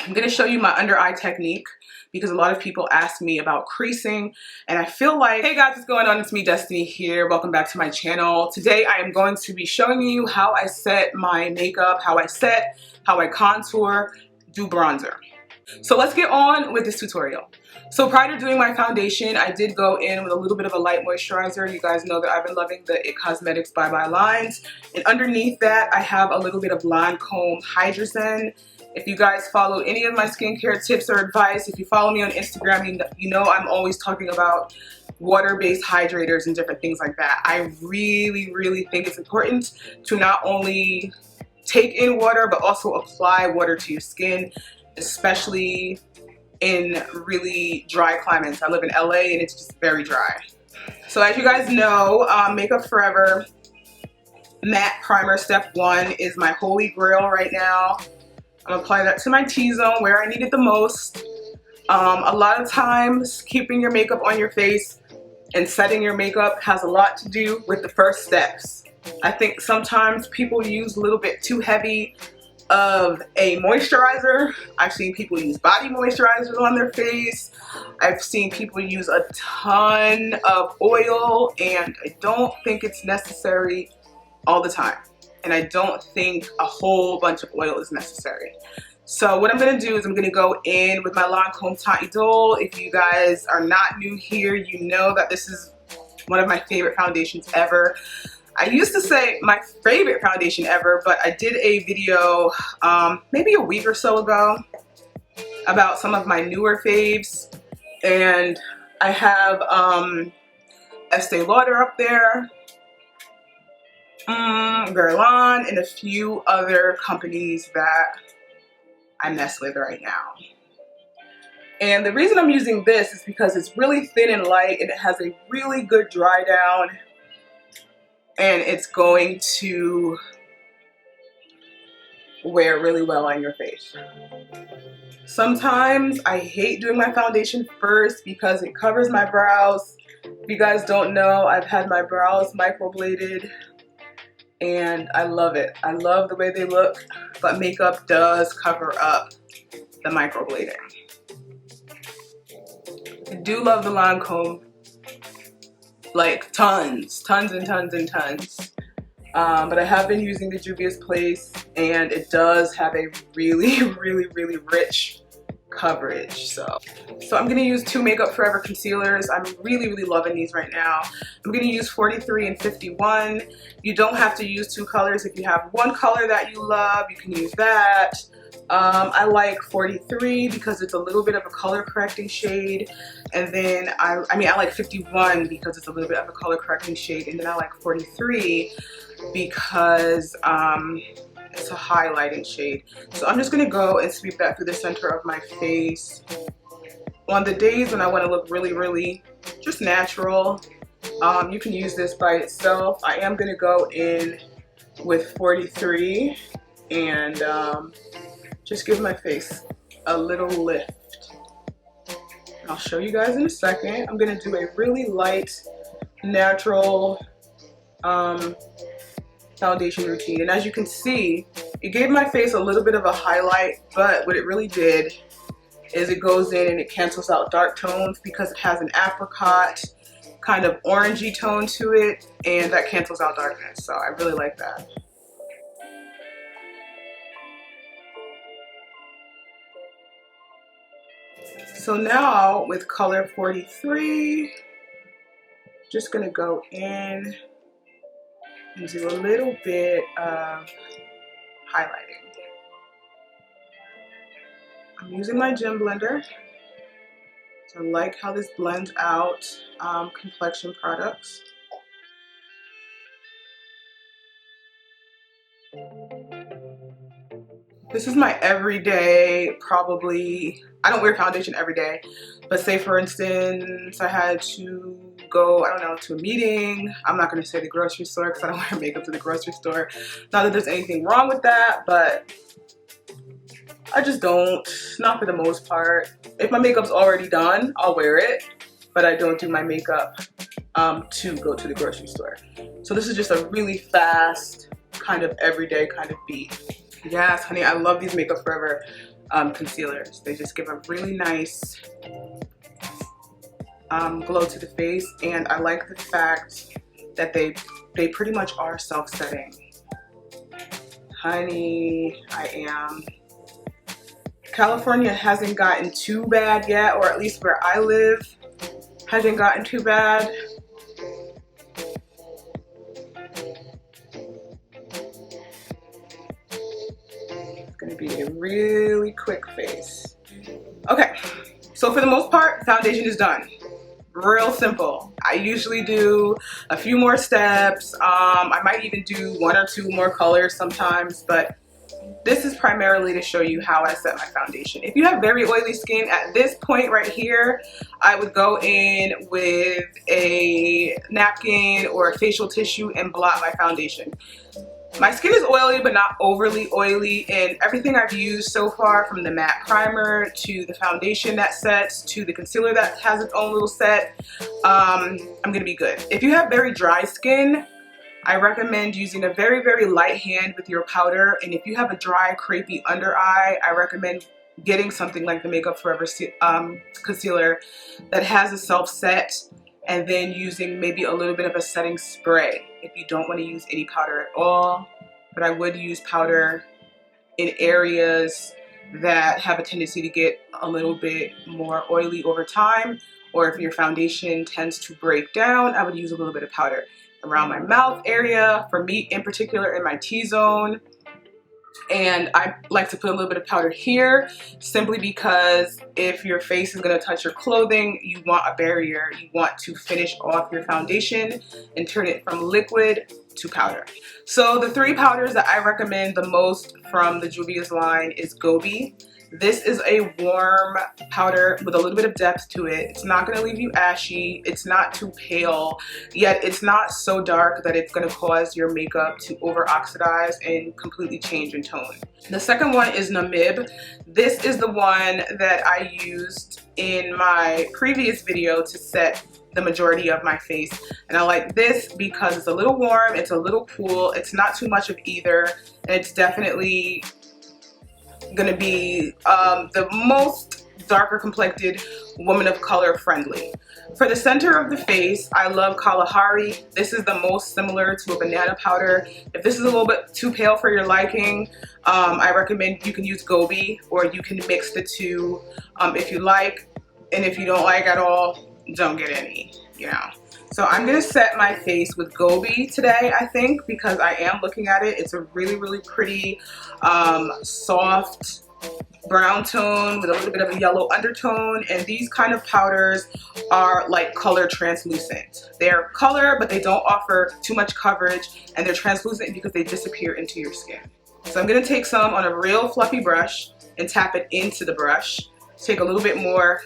I'm going to show you my under eye technique because a lot of people ask me about creasing, and I feel like, hey guys, what's going on? It's me, Destiny here. Welcome back to my channel. Today I am going to be showing you how I set my makeup, how I contour, do bronzer. So let's get on with this tutorial. So prior to doing my foundation, I did go in with a little bit of a light moisturizer. You guys know that I've been loving the IT Cosmetics Bye Bye Lines. And underneath that, I have a little bit of Lancome Hydrozen. If you guys follow any of my skincare tips or advice, if you follow me on Instagram, you know I'm always talking about water-based hydrators and different things like that. I really think it's important to not only take in water, but also apply water to your skin, especially in really dry climates. I live in LA and it's just very dry. So as you guys know, Makeup Forever Matte Primer Step 1 is my holy grail right now. I'm gonna apply that to my T-zone where I need it the most. A lot of times keeping your makeup on your face and setting your makeup has a lot to do with the first steps. I think sometimes people use a little bit too heavy of a moisturizer. I've seen people use body moisturizers on their face. I've seen people use a ton of oil, and I don't think it's necessary all the time. And I don't think a whole bunch of oil is necessary. So what I'm gonna do is I'm gonna go in with my Lancome Teint Idole. If you guys are not new here, you know that this is one of my favorite foundations ever. I used to say my favorite foundation ever, but I did a video maybe a week or so ago about some of my newer faves. And I have Estee Lauder up there, Guerlain, and a few other companies that I mess with right now. And the reason I'm using this is because it's really thin and light, and it has a really good dry down, and it's going to wear really well on your face. Sometimes I hate doing my foundation first because it covers my brows. If you guys don't know, I've had my brows microbladed and I love it. I love the way they look, but makeup does cover up the microblading. I do love the Lancome, like tons. But I have been using the Juvia's Place, and it does have a really rich coverage. So I'm gonna use two Makeup Forever concealers. I'm really loving these right now. I'm gonna use 43 and 51. You don't have to use two colors. If you have one color that you love, you can use that. I like 43 because it's a little bit of a color correcting shade, and then I like 51 because it's a little bit of a color correcting shade, and then I like 43 because it's a highlighting shade. So I'm just gonna go and sweep that through the center of my face. On the days when I want to look really just natural, you can use this by itself. I am gonna go in with 43 and just give my face a little lift. I'll show you guys in a second. I'm gonna do a really light, natural foundation routine. And as you can see, it gave my face a little bit of a highlight, but what it really did is it goes in and it cancels out dark tones because it has an apricot kind of orangey tone to it, and that cancels out darkness. So I really like that. So now with color 43, just gonna go in and do a little bit of highlighting. I'm using my Gem Blender. So I like how this blends out complexion products. This is my everyday, probably, I don't wear foundation every day, but say for instance, I had to go, I don't know, to a meeting. I'm not gonna say the grocery store because I don't wear makeup to the grocery store. Not that there's anything wrong with that, but I just don't, not for the most part. If my makeup's already done, I'll wear it, but I don't do my makeup to go to the grocery store. So this is just a really fast, kind of everyday kind of beat. Yes, honey, I love these Makeup Forever concealers. They just give a really nice glow to the face, and I like the fact that they pretty much are self-setting. Honey, I am. California hasn't gotten too bad yet, or at least where I live hasn't gotten too bad. It's gonna be a really quick face. Okay, so for the most part, foundation is done. Real simple. I usually do a few more steps. I might even do 1 or 2 more colors sometimes, but this is primarily to show you how I set my foundation. If you have very oily skin at this point right here, I would go in with a napkin or a facial tissue and blot my foundation. My skin is oily, but not overly oily, and everything I've used so far, from the matte primer to the foundation that sets to the concealer that has its own little set, I'm gonna be good. If you have very dry skin, I recommend using a very, very light hand with your powder, and if you have a dry, crepey under eye, I recommend getting something like the Makeup Forever concealer that has a self-set, and then using maybe a little bit of a setting spray if you don't want to use any powder at all. But I would use powder in areas that have a tendency to get a little bit more oily over time, or if your foundation tends to break down, I would use a little bit of powder around my mouth area, for me in particular in my T-zone. And I like to put a little bit of powder here, simply because if your face is going to touch your clothing, you want a barrier. You want to finish off your foundation and turn it from liquid to powder. So the 3 powders that I recommend the most from the Juvia's line is Gobi. This is a warm powder with a little bit of depth to it. It's not going to leave you ashy. It's not too pale, yet it's not so dark that it's going to cause your makeup to over oxidize and completely change in tone. The second one is Namib. This is the one that I used in my previous video to set the majority of my face, and I like this because it's a little warm, it's a little cool, it's not too much of either, and it's definitely gonna be the most darker complected woman of color friendly. For the center of the face, I love Kalahari. This is the most similar to a banana powder. If this is a little bit too pale for your liking, I recommend you can use Gobi, or you can mix the two if you like, and if you don't like at all, don't get any, you know. So I'm gonna set my face with Gobi today, I think, because I am looking at it. It's a really, really pretty, soft brown tone with a little bit of a yellow undertone, and these kind of powders are like color translucent. They're color, but they don't offer too much coverage, and they're translucent because they disappear into your skin. So I'm gonna take some on a real fluffy brush and tap it into the brush. Take a little bit more,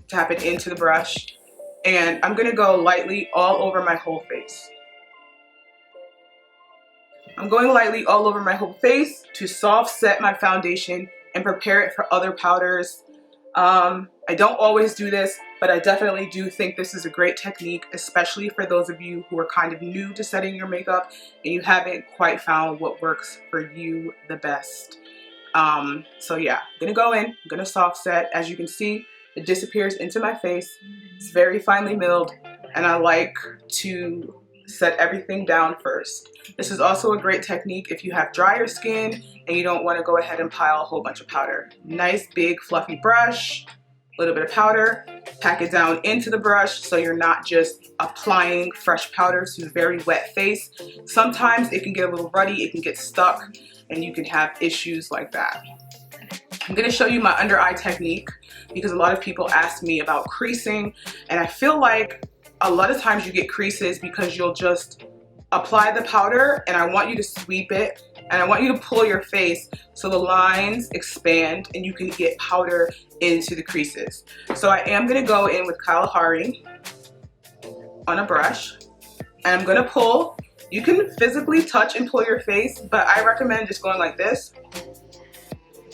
tap it into the brush, and I'm gonna go lightly all over my whole face. I'm going lightly all over my whole face to soft set my foundation and prepare it for other powders. I don't always do this, but I definitely do think this is a great technique, especially for those of you who are kind of new to setting your makeup and you haven't quite found what works for you the best. So yeah, I'm gonna go in, I'm gonna soft set. As you can see, it disappears into my face. It's very finely milled, and I like to set everything down first. This is also a great technique if you have drier skin and you don't want to go ahead and pile a whole bunch of powder. Nice big fluffy brush, a little bit of powder, pack it down into the brush so you're not just applying fresh powder to a very wet face. Sometimes it can get a little ruddy, it can get stuck, and you can have issues like that. I'm going to show you my under eye technique because a lot of people ask me about creasing, and I feel like a lot of times you get creases because you'll just apply the powder, and I want you to sweep it, and I want you to pull your face so the lines expand and you can get powder into the creases. So I am going to go in with Kalahari on a brush, and I'm going to pull. You can physically touch and pull your face, but I recommend just going like this,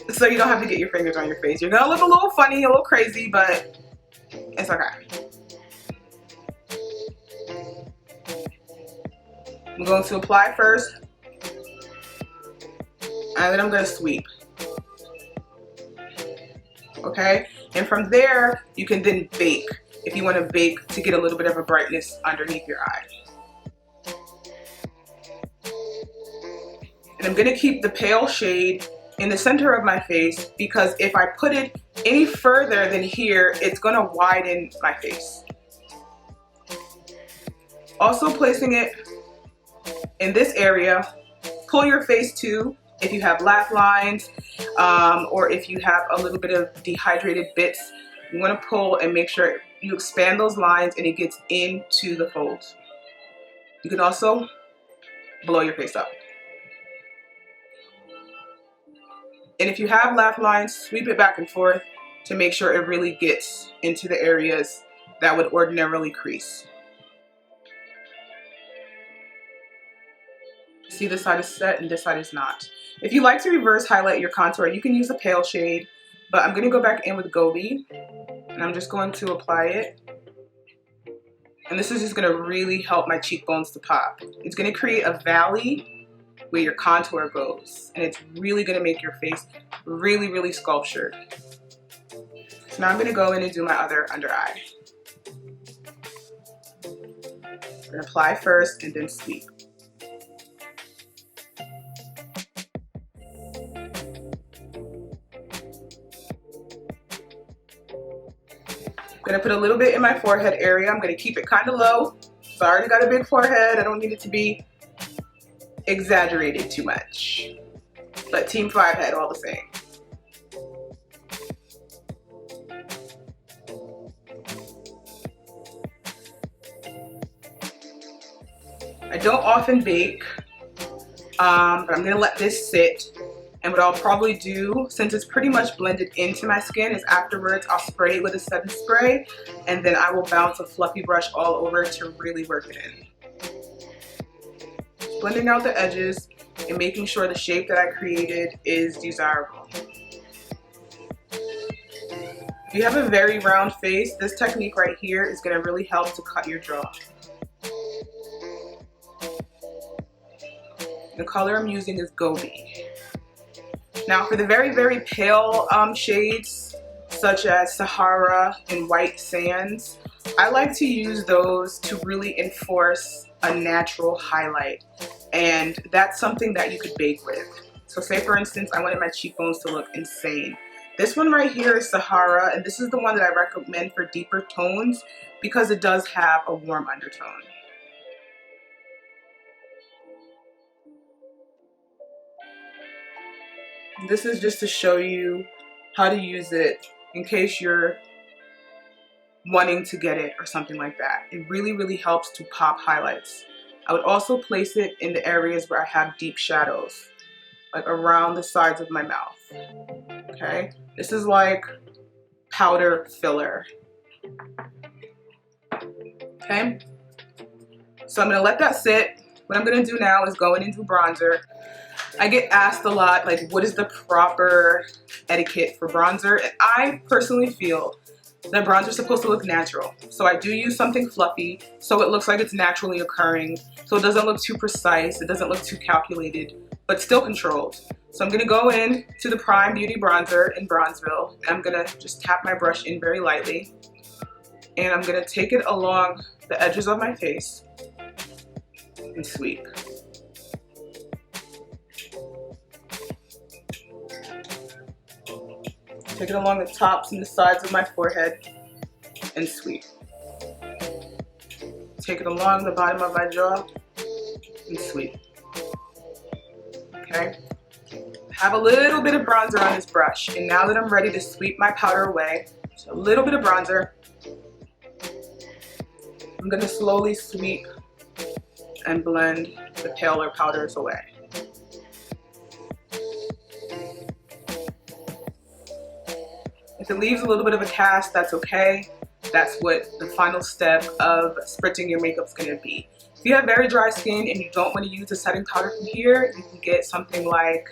so you don't have to get your fingers on your face. You're gonna look a little funny, a little crazy, but it's okay. I'm going to apply first, and then I'm gonna sweep. okay? And from there, you can then bake if you want to bake to get a little bit of a brightness underneath your eye. And I'm going to keep the pale shade in the center of my face because if I put it any further than here, it's going to widen my face. Also placing it in this area, pull your face too if you have laugh lines or if you have a little bit of dehydrated bits. You want to pull and make sure you expand those lines and it gets into the folds. You can also blow your face up. And if you have laugh lines, sweep it back and forth to make sure it really gets into the areas that would ordinarily crease. See, this side is set and this side is not. If you like to reverse highlight your contour, you can use a pale shade, but I'm going to go back in with Gobi and I'm just going to apply it. And this is just going to really help my cheekbones to pop. It's going to create a valley where your contour goes, and it's really going to make your face really, really sculptured. So now I'm going to go in and do my other under eye. I'm going to apply first and then sweep. I'm going to put a little bit in my forehead area. I'm going to keep it kind of low. So I already got a big forehead. I don't need it to be exaggerated too much, but Team 5 had all the same. I don't often bake, but I'm gonna let this sit, and what I'll probably do, since it's pretty much blended into my skin, is afterwards I'll spray it with a setting spray and then I will bounce a fluffy brush all over to really work it in. Blending out the edges and making sure the shape that I created is desirable. If you have a very round face, this technique right here is going to really help to cut your jaw. The color I'm using is Gobi. Now for the very, very pale shades, such as Sahara and White Sands, I like to use those to really enforce a natural highlight, and that's something that you could bake with. So say for instance I wanted my cheekbones to look insane. This one right here is Sahara, and this is the one that I recommend for deeper tones because it does have a warm undertone. This is just to show you how to use it in case you're wanting to get it or something like that. It really, really helps to pop highlights. I would also place it in the areas where I have deep shadows, like around the sides of my mouth. Okay, this is like powder filler. Okay, so I'm gonna let that sit. What I'm gonna do now is go in and do bronzer. I get asked a lot, like, what is the proper etiquette for bronzer? And I personally feel that bronzer is supposed to look natural. So I do use something fluffy so it looks like it's naturally occurring. So it doesn't look too precise, it doesn't look too calculated, but still controlled. So I'm gonna go in to the Prime Beauty Bronzer in Bronzeville, and I'm gonna just tap my brush in very lightly. And I'm gonna take it along the edges of my face and sweep. Take it along the tops and the sides of my forehead and sweep. Take it along the bottom of my jaw and sweep. Okay? Have a little bit of bronzer on this brush, and now that I'm ready to sweep my powder away, so a little bit of bronzer, I'm going to slowly sweep and blend the paler powders away. If it leaves a little bit of a cast, that's okay. That's what the final step of spritzing your makeup is going to be. If you have very dry skin and you don't want to use a setting powder from here, you can get something like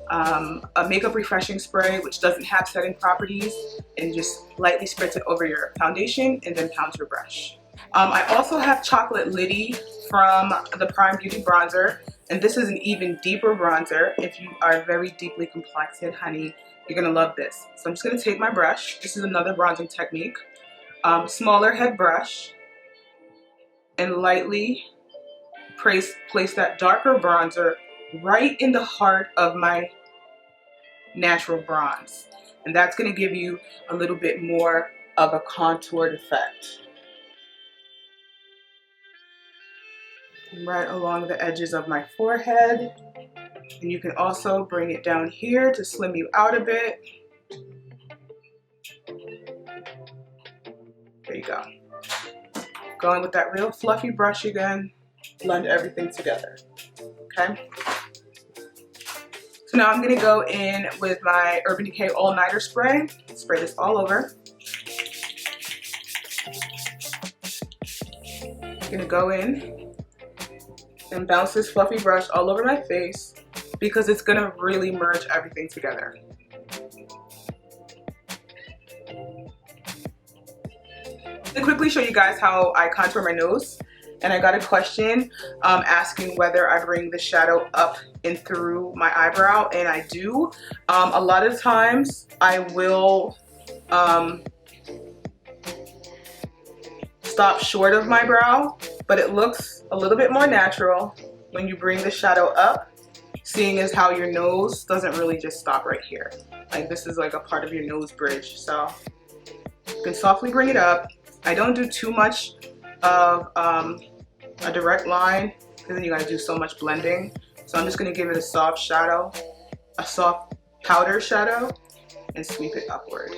a makeup refreshing spray, which doesn't have setting properties, and just lightly spritz it over your foundation and then pound your brush. I also have Chocolate Liddy from the Prime Beauty Bronzer, and this is an even deeper bronzer. If you are very deeply complected, honey, You're gonna love this. So I'm just gonna take my brush. This is another bronzing technique. Smaller head brush, and lightly place that darker bronzer right in the heart of my natural bronze. And that's gonna give you a little bit more of a contoured effect. Right along the edges of my forehead. And you can also bring it down here to slim you out a bit. There you go. Going with that real fluffy brush again, blend everything together, okay? So now I'm gonna go in with my Urban Decay All Nighter Spray. Spray this all over. I'm gonna go in and bounce this fluffy brush all over my face because it's gonna really merge everything together. To quickly show you guys how I contour my nose, and I got a question asking whether I bring the shadow up and through my eyebrow, and I do. A lot of times I will stop short of my brow, but it looks a little bit more natural when you bring the shadow up, seeing as how your nose doesn't really just stop right here. Like this is like a part of your nose bridge, so you can softly bring it up. I don't do too much of a direct line because then you gotta do so much blending. So I'm just gonna give it a soft shadow, a soft powder shadow, and sweep it upward.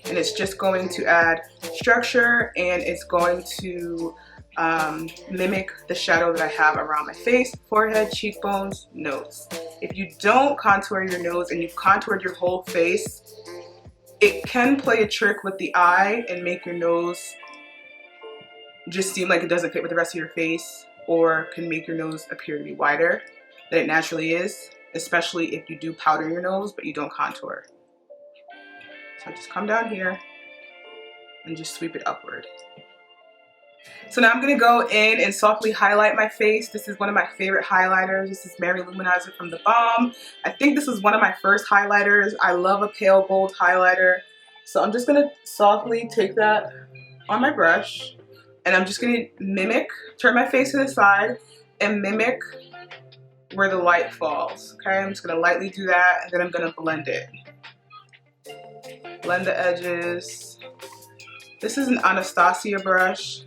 And it's just going to add structure, and it's going to mimic the shadow that I have around my face, forehead, cheekbones, nose. If you don't contour your nose and you've contoured your whole face, it can play a trick with the eye and make your nose just seem like it doesn't fit with the rest of your face, or can make your nose appear to be wider than it naturally is, especially if you do powder your nose but you don't contour. So just come down here and just sweep it upward. So now I'm gonna go in and softly highlight my face. This is one of my favorite highlighters. This is Mary Luminizer from The Balm. I think this was one of my first highlighters. I love a pale gold highlighter. So I'm just gonna softly take that on my brush, and I'm just gonna mimic, turn my face to the side and mimic where the light falls, okay? I'm just gonna lightly do that, and then I'm gonna blend it. Blend the edges. This is an Anastasia brush.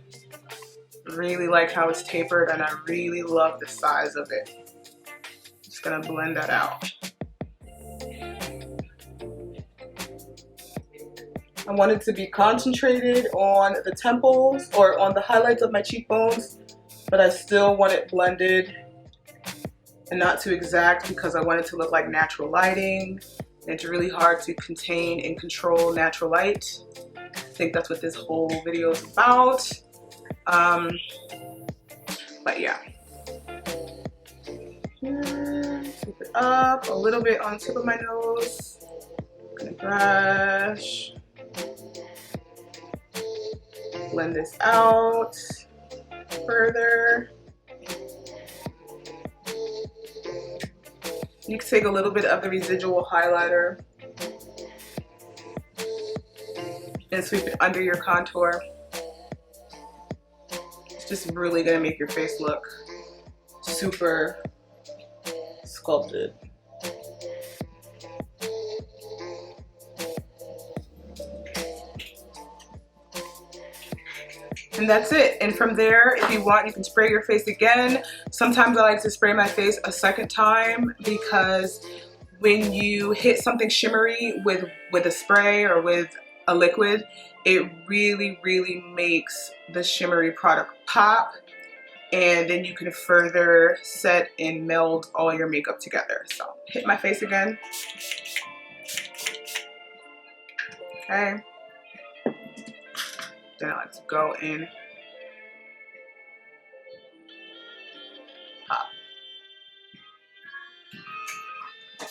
Really like how it's tapered, and I really love the size of it. Just gonna blend that out. I want it to be concentrated on the temples or on the highlights of my cheekbones, but I still want it blended and not too exact because I want it to look like natural lighting. And it's really hard to contain and control natural light. I think that's what this whole video is about. But yeah. Keep it up a little bit on the tip of my nose. I'm gonna brush. Blend this out further. You can take a little bit of the residual highlighter and sweep it under your contour. It's just really gonna make your face look super sculpted. And that's it. And from there, if you want, you can spray your face again. Sometimes I like to spray my face a second time because when you hit something shimmery with a spray or with a liquid, it really, really makes the shimmery product pop. And then you can further set and meld all your makeup together. So hit my face again. Okay. Then I like to go in, pop.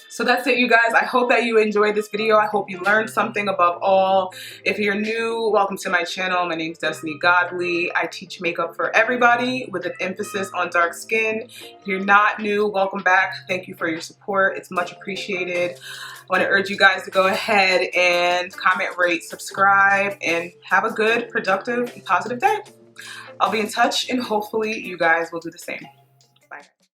So that's it, you guys. I hope that you enjoyed this video. I hope you learned something above all. If you're new, welcome to my channel. My name is Destiny Godly. I teach makeup for everybody with an emphasis on dark skin. If you're not new, welcome back. Thank you for your support. It's much appreciated. I want to urge you guys to go ahead and comment, rate, subscribe, and have a good, productive, and positive day. I'll be in touch, and hopefully you guys will do the same.